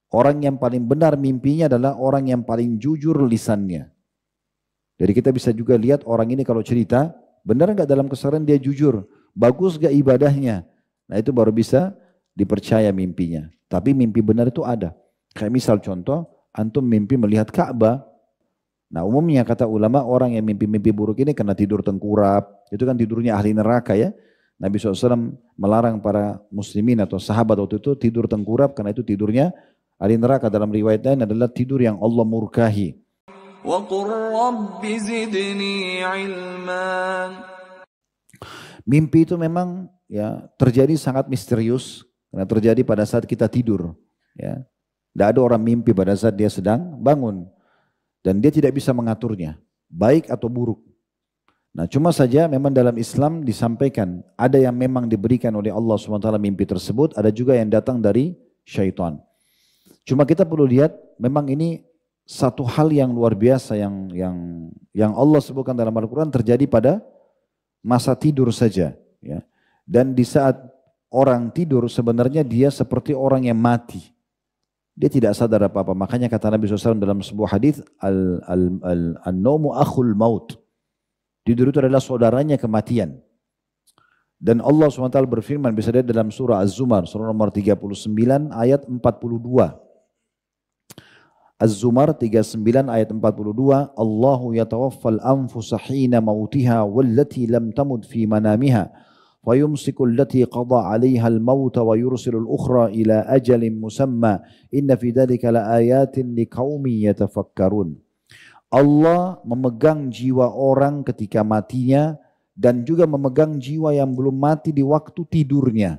Orang yang paling benar mimpinya adalah orang yang paling jujur lisannya. Jadi kita bisa juga lihat orang ini kalau cerita, benar nggak dalam keseharian dia jujur, bagus nggak ibadahnya. Nah itu baru bisa dipercaya mimpinya. Tapi mimpi benar itu ada. Kayak misal contoh, antum mimpi melihat Ka'bah. Nah umumnya kata ulama orang yang mimpi-mimpi buruk ini karena tidur tengkurap. Itu kan tidurnya ahli neraka ya. Nabi SAW melarang para muslimin atau sahabat waktu itu tidur tengkurap karena itu tidurnya ahli neraka. Dalam riwayat lain adalah tidur yang Allah murkahi. Mimpi itu memang ya terjadi sangat misterius karena terjadi pada saat kita tidur. Ya, tidak ada orang mimpi pada saat dia sedang bangun dan dia tidak bisa mengaturnya, baik atau buruk. Nah, cuma saja memang dalam Islam disampaikan ada yang memang diberikan oleh Allah SWT mimpi tersebut, ada juga yang datang dari syaitan. Cuma kita perlu lihat memang ini satu hal yang luar biasa yang Allah sebutkan dalam Al-Quran terjadi pada masa tidur saja. Ya. Dan di saat orang tidur sebenarnya dia seperti orang yang mati. Dia tidak sadar apa-apa. Makanya kata Nabi SAW dalam sebuah hadis, An-nawmu akhul maut. Tidur itu adalah saudaranya kematian. Dan Allah SWT berfirman, bisa lihat dalam surah Az-Zumar, surah nomor 39 ayat 42. Az-Zumar 39 ayat 42, Allahu yatawaffal anfusa hina mautiha wallati lam tamut fi manamiha fayumsiku allati qada 'alaiha al-maut wa yursilul ukhra ila ajalin musamma inna fi dzalika laayatin liqaumin yatafakkarun. Allah memegang jiwa orang ketika matinya dan juga memegang jiwa yang belum mati di waktu tidurnya.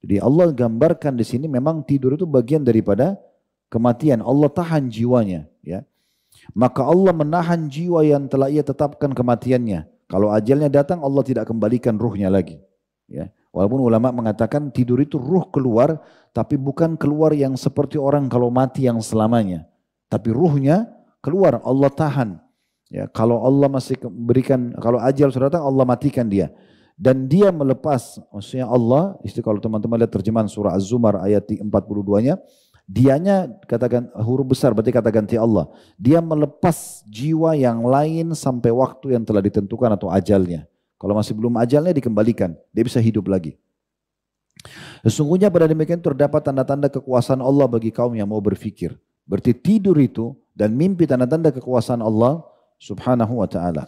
Jadi Allah gambarkan di sini memang tidur itu bagian daripada kematian. Allah tahan jiwanya, ya. Maka Allah menahan jiwa yang telah ia tetapkan kematiannya. Kalau ajalnya datang Allah tidak kembalikan ruhnya lagi, ya. Walaupun ulama mengatakan tidur itu ruh keluar, tapi bukan keluar yang seperti orang kalau mati yang selamanya. Tapi ruhnya keluar, Allah tahan. Ya, kalau Allah masih berikan, kalau ajal sudah datang Allah matikan dia. Dan dia melepas, maksudnya Allah, kalau teman-teman lihat terjemahan surah Az-Zumar ayat 42-nya, dianya katakan huruf besar berarti kata ganti Allah. Dia melepas jiwa yang lain sampai waktu yang telah ditentukan atau ajalnya. Kalau masih belum ajalnya dikembalikan, dia bisa hidup lagi. Sesungguhnya pada demikian terdapat tanda-tanda kekuasaan Allah bagi kaum yang mau berfikir. Berarti tidur itu dan mimpi tanda-tanda kekuasaan Allah subhanahu wa ta'ala.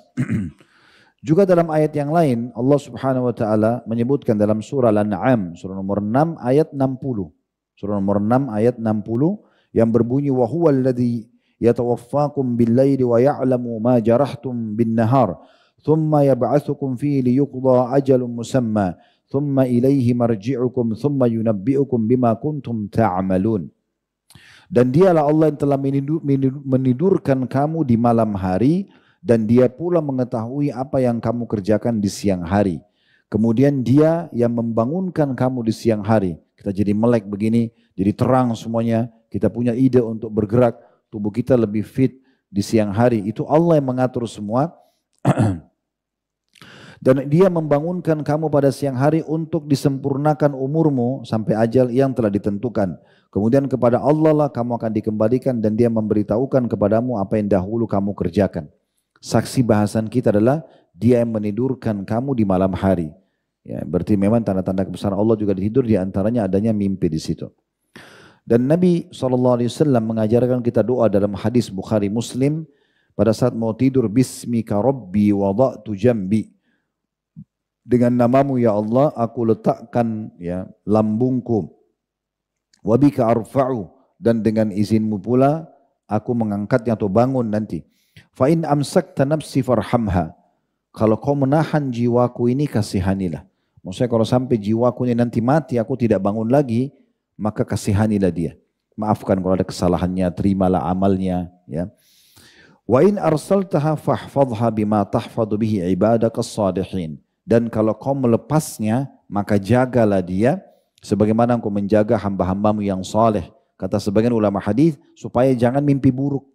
Juga dalam ayat yang lain Allah subhanahu wa ta'ala menyebutkan dalam surah Al-An'am surah nomor 6 ayat 60. Surah nomor 6 ayat 60 yang berbunyi wa huwal ladzi yatawaffakum bil-laili wa ya'lamu ma jarahtum bin-nahar thumma yab'atsukum fihi liyuqda ajalun musamma thumma ilaihi marji'ukum thumma yunabbi'ukum bima kuntum ta'malun. Dan dialah Allah yang telah menidurkan kamu di malam hari dan dia pula mengetahui apa yang kamu kerjakan di siang hari. Kemudian dia yang membangunkan kamu di siang hari. Kita jadi melek begini, jadi terang semuanya. Kita punya ide untuk bergerak, tubuh kita lebih fit di siang hari. Itu Allah yang mengatur semua. Dan dia membangunkan kamu pada siang hari untuk disempurnakan umurmu sampai ajal yang telah ditentukan. Kemudian kepada Allah lah kamu akan dikembalikan dan dia memberitahukan kepadamu apa yang dahulu kamu kerjakan. Saksi bahasan kita adalah dia yang menidurkan kamu di malam hari. Ya, berarti memang tanda-tanda kebesaran Allah juga tidur, di antaranya adanya mimpi di situ. Dan Nabi SAW mengajarkan kita doa dalam hadis Bukhari Muslim pada saat mau tidur, Bismika Rabbi wada'tu jambi. Dengan namamu ya Allah aku letakkan ya lambungku. Wabika arfa'u, dan dengan izinmu pula aku mengangkatnya atau bangun nanti. Fa in amsakta nafsi farhamha. Kalau kau menahan jiwaku ini kasihanilah. Maksudnya kalau sampai jiwaku ini nanti mati aku tidak bangun lagi, maka kasihanilah dia. Maafkan kalau ada kesalahannya, terimalah amalnya, ya. Wa in arsaltaha fahfadha bima tahfadhu bihi ibadakas salihin. Dan kalau kau melepasnya, maka jagalah dia sebagaimana engkau menjaga hamba-hambamu yang saleh. Kata sebagian ulama hadis supaya jangan mimpi buruk.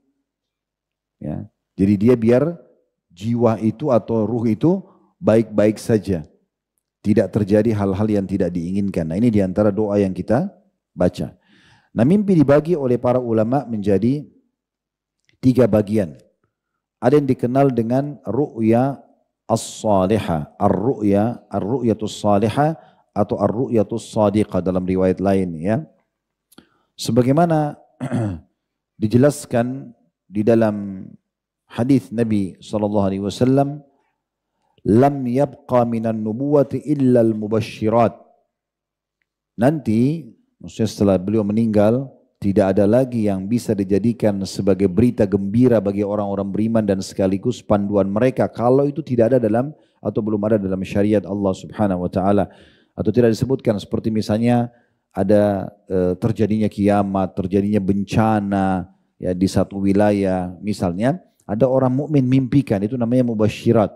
Ya. Jadi dia biar jiwa itu atau ruh itu baik-baik saja. Tidak terjadi hal-hal yang tidak diinginkan. Nah ini diantara doa yang kita baca. Nah, mimpi dibagi oleh para ulama menjadi 3 bagian. Ada yang dikenal dengan ru'ya as-salihah, ar-ru'yatus salihah atau ar-ru'yatus sadiqah dalam riwayat lain ya. Sebagaimana dijelaskan di dalam hadis Nabi SAW, lam yabqa minan nubuwati illa al-mubasysyirat. Nanti, maksudnya setelah beliau meninggal, tidak ada lagi yang bisa dijadikan sebagai berita gembira bagi orang-orang beriman dan sekaligus panduan mereka kalau itu tidak ada dalam atau belum ada dalam syariat Allah Subhanahu wa taala, atau tidak disebutkan seperti misalnya ada terjadinya kiamat, terjadinya bencana ya di satu wilayah, misalnya ada orang mukmin mimpikan, itu namanya mubasyirat.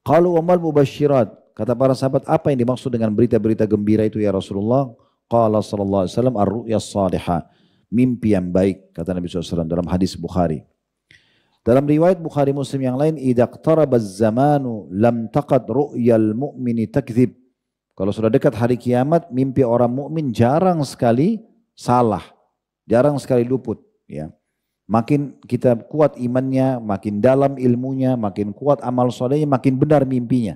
Qalu wa mal mubasyirat, kata para sahabat, apa yang dimaksud dengan berita-berita gembira itu ya Rasulullah? Qala sallallahu alaihi wasallam ar-ru'ya salihah, mimpi yang baik, kata Nabi SAW dalam hadis Bukhari. Dalam riwayat Bukhari Muslim yang lain, idza iqtaraba az-zamanu lam taqad ru'yal mu'mini takdzib. Kalau sudah dekat hari kiamat, mimpi orang mukmin jarang sekali salah, jarang sekali luput ya. Makin kita kuat imannya, makin dalam ilmunya, makin kuat amal solehnya, makin benar mimpinya.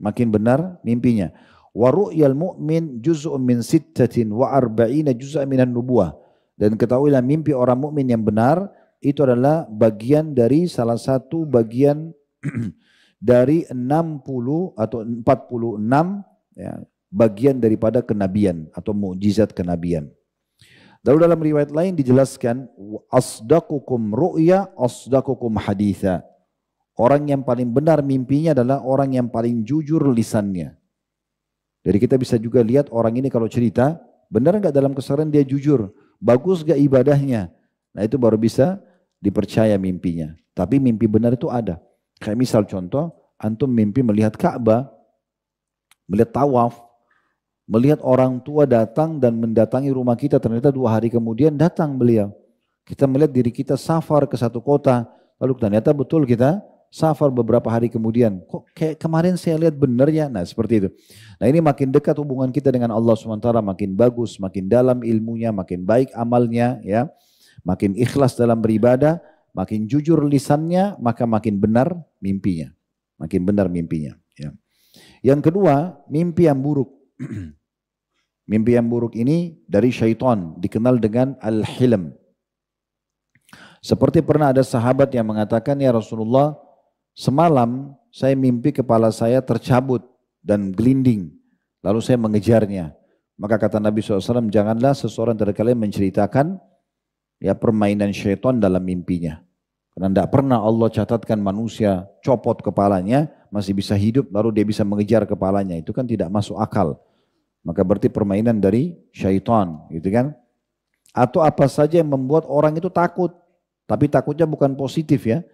Makin benar mimpinya. Wa ru'yal mu'min juz'un min 46 juz'an minan nubuwah. Dan ketahuilah mimpi orang mukmin yang benar itu adalah bagian dari salah satu bagian dari 60 atau 46 ya, bagian daripada kenabian atau mukjizat kenabian. Lalu dalam riwayat lain dijelaskan asdaqukum ru'ya asdaqukum haditha. Orang yang paling benar mimpinya adalah orang yang paling jujur lisannya. Jadi kita bisa juga lihat orang ini kalau cerita, benar enggak dalam keseharian dia jujur, bagus enggak ibadahnya. Nah itu baru bisa dipercaya mimpinya. Tapi mimpi benar itu ada. Kayak misal contoh, antum mimpi melihat Ka'bah, melihat tawaf, melihat orang tua datang dan mendatangi rumah kita, ternyata 2 hari kemudian datang beliau. Kita melihat diri kita safar ke satu kota, lalu ternyata betul kita safar beberapa hari kemudian. Kok kayak kemarin saya lihat benar ya? Nah seperti itu. Nah ini makin dekat hubungan kita dengan Allah SWT, makin bagus, makin dalam ilmunya, makin baik amalnya, ya, makin ikhlas dalam beribadah, makin jujur lisannya, maka makin benar mimpinya. Makin benar mimpinya. Ya. Yang kedua, mimpi yang buruk. Mimpi yang buruk ini dari syaitan, dikenal dengan al-hilm. Seperti pernah ada sahabat yang mengatakan, ya Rasulullah, semalam saya mimpi kepala saya tercabut dan gelinding, lalu saya mengejarnya. Maka kata Nabi SAW, janganlah seseorang dari kalian menceritakan ya permainan syaitan dalam mimpinya. Karena tidak pernah Allah catatkan manusia copot kepalanya, masih bisa hidup, lalu dia bisa mengejar kepalanya. Itu kan tidak masuk akal. Maka berarti permainan dari syaitan, gitu kan? Atau apa saja yang membuat orang itu takut, tapi takutnya bukan positif ya.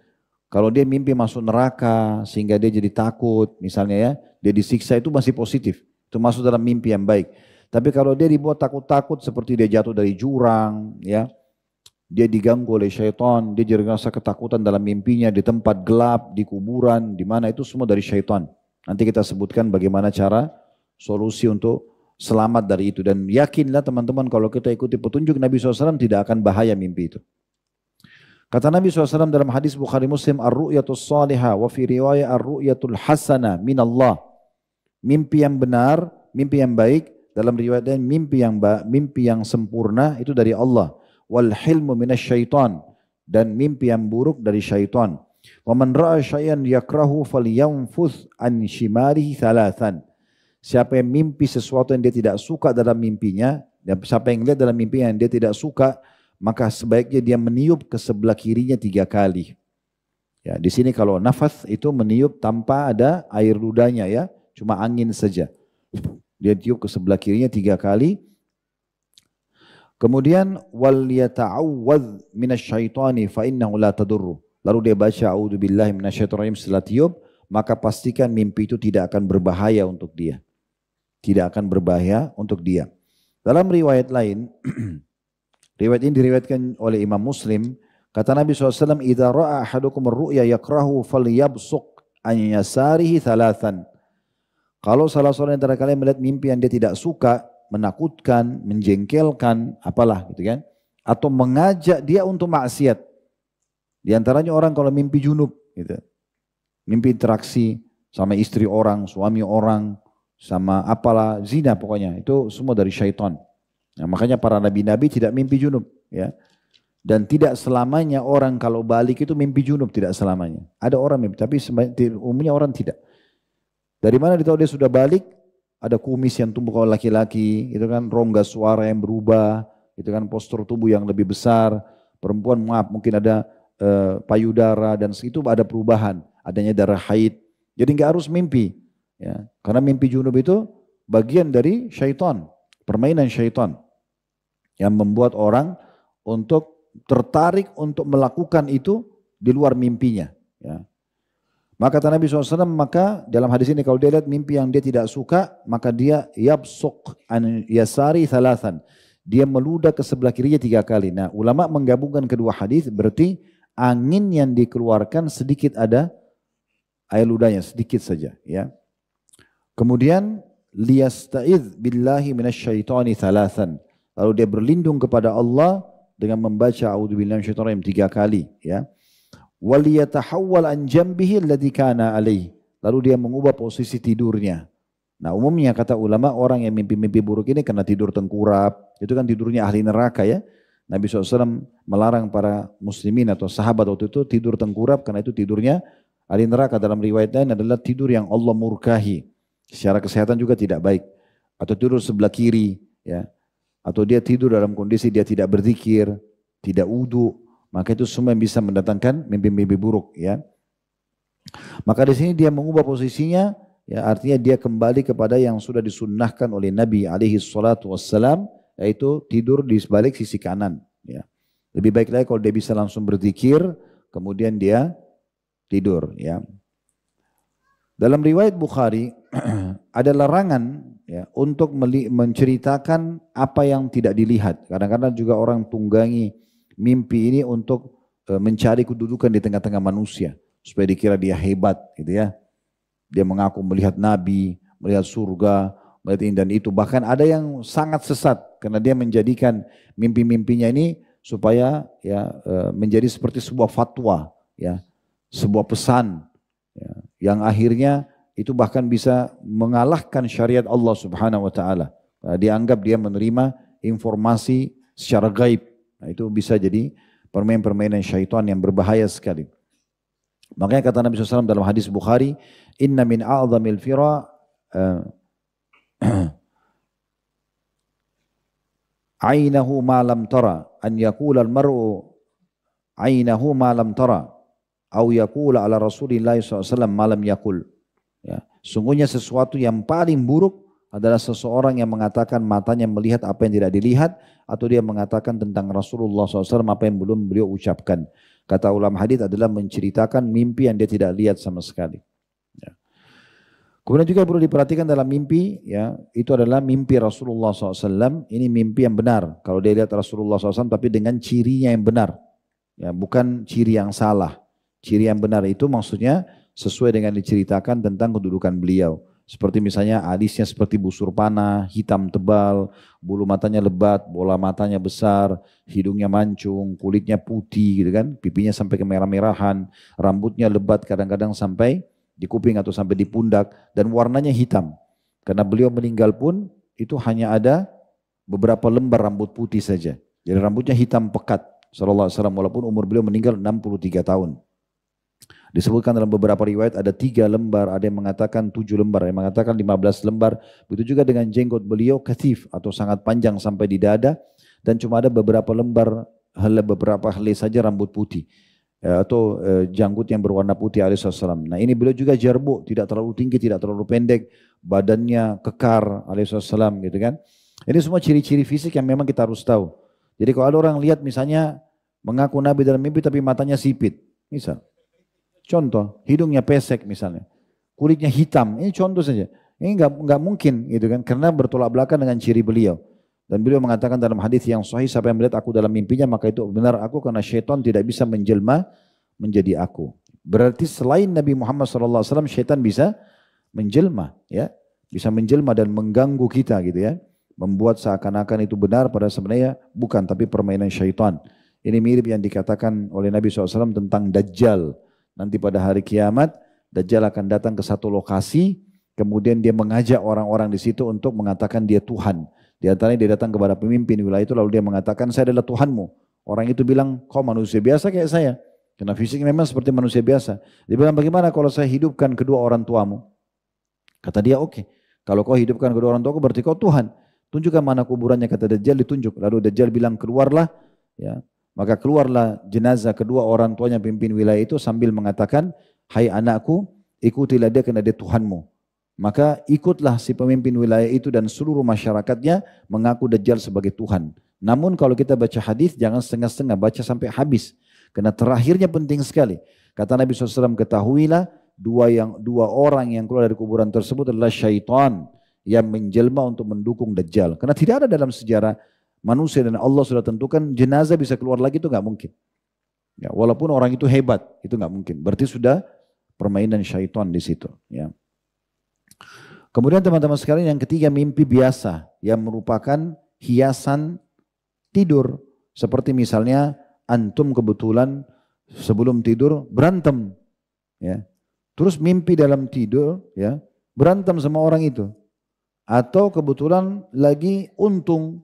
Kalau dia mimpi masuk neraka sehingga dia jadi takut, misalnya ya, dia disiksa, itu masih positif. Itu masuk dalam mimpi yang baik. Tapi kalau dia dibuat takut-takut seperti dia jatuh dari jurang, ya, dia diganggu oleh syaitan, dia jadi rasa ketakutan dalam mimpinya di tempat gelap, di kuburan, di mana, itu semua dari syaitan. Nanti kita sebutkan bagaimana cara solusi untuk selamat dari itu. Dan yakinlah teman-teman kalau kita ikuti petunjuk Nabi SAW tidak akan bahaya mimpi itu. Kata Nabi SAW dalam hadis Bukhari Muslim, ar-ru'yatus salihah wa fi riwayah ar-ru'yatul hasanah minallah. Mimpi yang benar, mimpi yang baik, dalam riwayat lain mimpi yang sempurna itu dari Allah. Wal hilmu minasyaitan, dan mimpi yang buruk dari syaitan. Wa man ra'a syai'an yakrahu falyanfuth an shimalihi thalathan. Siapa yang mimpi sesuatu yang dia tidak suka dalam mimpinya, dan siapa yang lihat dalam mimpi yang dia tidak suka, maka sebaiknya dia meniup ke sebelah kirinya 3 kali. Ya, di sini kalau nafas itu meniup tanpa ada air ludahnya ya, cuma angin saja. Dia tiup ke sebelah kirinya 3 kali. Kemudian wal yata'awwadz minasyaitani fa innahu la tadurru. Lalu dia baca a'udzubillahi minasyaitonir rajim setelah tiup, maka pastikan mimpi itu tidak akan berbahaya untuk dia. Tidak akan berbahaya untuk dia. Dalam riwayat lain, riwayat ini diriwayatkan oleh Imam Muslim, kata Nabi SAW, idza ra'a ahadukum ar-ru'ya yakrahu falyabsuq an yasarihi thalathan. Kalau salah seorang antara kalian melihat mimpi yang dia tidak suka, menakutkan, menjengkelkan, apalah gitu kan. Atau mengajak dia untuk maksiat. Di antaranya orang kalau mimpi junub gitu. Mimpi interaksi sama istri orang, suami orang, sama apalah zina pokoknya. Itu semua dari syaitan. Nah, makanya para nabi-nabi tidak mimpi junub ya. Dan tidak selamanya orang kalau balik itu mimpi junub, tidak selamanya. Ada orang mimpi, tapi umumnya orang tidak. Dari mana ditahu dia sudah balik? Ada kumis yang tumbuh kalau laki-laki, itu kan rongga suara yang berubah, itu kan postur tubuh yang lebih besar. Perempuan maaf mungkin ada payudara dan itu ada perubahan, adanya darah haid. Jadi nggak harus mimpi, ya. Karena mimpi junub itu bagian dari syaitan, permainan syaitan yang membuat orang untuk tertarik untuk melakukan itu di luar mimpinya. Ya. Maka kata Nabi SAW, maka dalam hadis ini kalau dia lihat mimpi yang dia tidak suka, maka dia yabsuq an yasari thalathan. Dia meludah ke sebelah kirinya 3 kali. Nah ulama menggabungkan kedua hadis berarti angin yang dikeluarkan sedikit ada air ludahnya, sedikit saja. Ya. Kemudian liyasta'idz billahi minasyaitani thalathan. Lalu dia berlindung kepada Allah dengan membaca a'udzubillahi minasyaitonir rajim 3 kali. Ya. Waliyatahawwal an jambihi alladhi kana alaih. Lalu dia mengubah posisi tidurnya. Nah umumnya kata ulama orang yang mimpi-mimpi buruk ini karena tidur tengkurap. Itu kan tidurnya ahli neraka ya. Nabi SAW melarang para muslimin atau sahabat waktu itu tidur tengkurap karena itu tidurnya ahli neraka. Dalam riwayat lain adalah tidur yang Allah murkahi. Secara kesehatan juga tidak baik. Atau tidur sebelah kiri. Ya. Atau dia tidur dalam kondisi dia tidak berzikir, tidak wudu. Maka itu semua yang bisa mendatangkan mimpi-mimpi buruk. Ya. Maka di sini dia mengubah posisinya. Ya, artinya dia kembali kepada yang sudah disunnahkan oleh Nabi SAW, yaitu tidur di sebalik sisi kanan. Ya. Lebih baik lagi kalau dia bisa langsung berzikir, kemudian dia tidur. Ya. Dalam riwayat Bukhari ada larangan ya, untuk menceritakan apa yang tidak dilihat. Kadang-kadang juga orang tunggangi mimpi ini untuk mencari kedudukan di tengah-tengah manusia supaya dikira dia hebat, gitu ya. Dia mengaku melihat Nabi, melihat surga, melihat ini dan itu. Bahkan ada yang sangat sesat karena dia menjadikan mimpi-mimpinya ini supaya ya menjadi seperti sebuah fatwa, ya, sebuah pesan, ya, yang akhirnya itu bahkan bisa mengalahkan syariat Allah Subhanahu Wa Taala. Dianggap dia menerima informasi secara gaib. Nah, itu bisa jadi permainan-permainan syaitan yang berbahaya sekali. Makanya kata Nabi SAW dalam hadis Bukhari, inna min a'zamil fira ainahu ma lam tara an yaqula al-mar'u ainahu ma lam tara au yaqula ala Rasulillah SAW ma lam yaqul. Ya, sungguhnya sesuatu yang paling buruk adalah seseorang yang mengatakan matanya melihat apa yang tidak dilihat, atau dia mengatakan tentang Rasulullah SAW apa yang belum beliau ucapkan. Kata ulama hadis adalah menceritakan mimpi yang dia tidak lihat sama sekali. Ya. Kemudian juga perlu diperhatikan dalam mimpi, ya, itu adalah mimpi Rasulullah SAW. Ini mimpi yang benar. Kalau dia lihat Rasulullah SAW tapi dengan cirinya yang benar, ya, bukan ciri yang salah. Ciri yang benar itu maksudnya sesuai dengan diceritakan tentang kedudukan beliau. Seperti misalnya alisnya seperti busur panah, hitam tebal, bulu matanya lebat, bola matanya besar, hidungnya mancung, kulitnya putih gitu kan, pipinya sampai ke merah-merahan, rambutnya lebat kadang-kadang sampai di kuping atau sampai di pundak, dan warnanya hitam. Karena beliau meninggal pun itu hanya ada beberapa lembar rambut putih saja. Jadi rambutnya hitam pekat sallallahu alaihi wasallam, walaupun umur beliau meninggal 63 tahun. Disebutkan dalam beberapa riwayat ada 3 lembar, ada yang mengatakan 7 lembar, ada yang mengatakan 15 lembar. Begitu juga dengan jenggot beliau kathif atau sangat panjang sampai di dada, dan cuma ada beberapa lembar, beberapa helai saja rambut putih, atau janggut yang berwarna putih alaihissalam. Nah ini beliau juga jarbuk, tidak terlalu tinggi, tidak terlalu pendek, badannya kekar alaihissalam gitu kan. Ini semua ciri-ciri fisik yang memang kita harus tahu. Jadi kalau ada orang lihat misalnya mengaku Nabi dalam mimpi tapi matanya sipit, misal. Contoh, hidungnya pesek misalnya, kulitnya hitam, ini contoh saja. Ini nggak mungkin gitu kan, karena bertolak belakang dengan ciri beliau. Dan beliau mengatakan dalam hadis yang sahih, siapa yang melihat aku dalam mimpinya maka itu benar aku, karena syaitan tidak bisa menjelma menjadi aku. Berarti selain Nabi Muhammad SAW, syaitan bisa menjelma, ya, bisa menjelma dan mengganggu kita gitu ya. membuat seakan-akan itu benar pada sebenarnya bukan, tapi permainan syaitan. Ini mirip yang dikatakan oleh Nabi SAW tentang Dajjal. Nanti pada hari kiamat, Dajjal akan datang ke satu lokasi, kemudian dia mengajak orang-orang di situ untuk mengatakan dia Tuhan. Di antaranya dia datang kepada pemimpin wilayah itu, lalu dia mengatakan saya adalah Tuhanmu. Orang itu bilang, kau manusia biasa kayak saya. Karena fisiknya memang seperti manusia biasa. Dia bilang, bagaimana kalau saya hidupkan kedua orang tuamu? Kata dia, oke. Kalau kau hidupkan kedua orang tuaku berarti kau Tuhan. Tunjukkan mana kuburannya, kata Dajjal, ditunjuk. Lalu Dajjal bilang, keluarlah. Ya. Maka keluarlah jenazah kedua orang tuanya pimpin wilayah itu sambil mengatakan, hai anakku, ikutilah dia karena dia Tuhanmu. Maka ikutlah si pemimpin wilayah itu dan seluruh masyarakatnya mengaku Dajjal sebagai Tuhan. Namun kalau kita baca hadis jangan setengah-setengah, baca sampai habis. Karena terakhirnya penting sekali. Kata Nabi SAW, ketahuilah dua orang yang keluar dari kuburan tersebut adalah syaitan yang menjelma untuk mendukung Dajjal. Karena tidak ada dalam sejarah manusia dan Allah sudah tentukan jenazah bisa keluar lagi, itu nggak mungkin. Ya, walaupun orang itu hebat, itu nggak mungkin. Berarti sudah permainan syaitan di situ. Ya. Kemudian teman-teman sekalian yang ketiga, mimpi biasa yang merupakan hiasan tidur. Seperti misalnya antum kebetulan sebelum tidur berantem, ya. Terus mimpi dalam tidur, ya, berantem sama orang itu. Atau kebetulan lagi untung,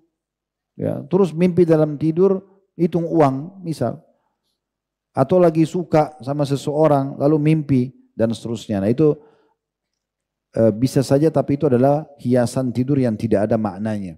ya. Terus mimpi dalam tidur hitung uang, misal. Atau lagi suka sama seseorang, lalu mimpi dan seterusnya. Nah itu bisa saja, tapi itu adalah hiasan tidur yang tidak ada maknanya.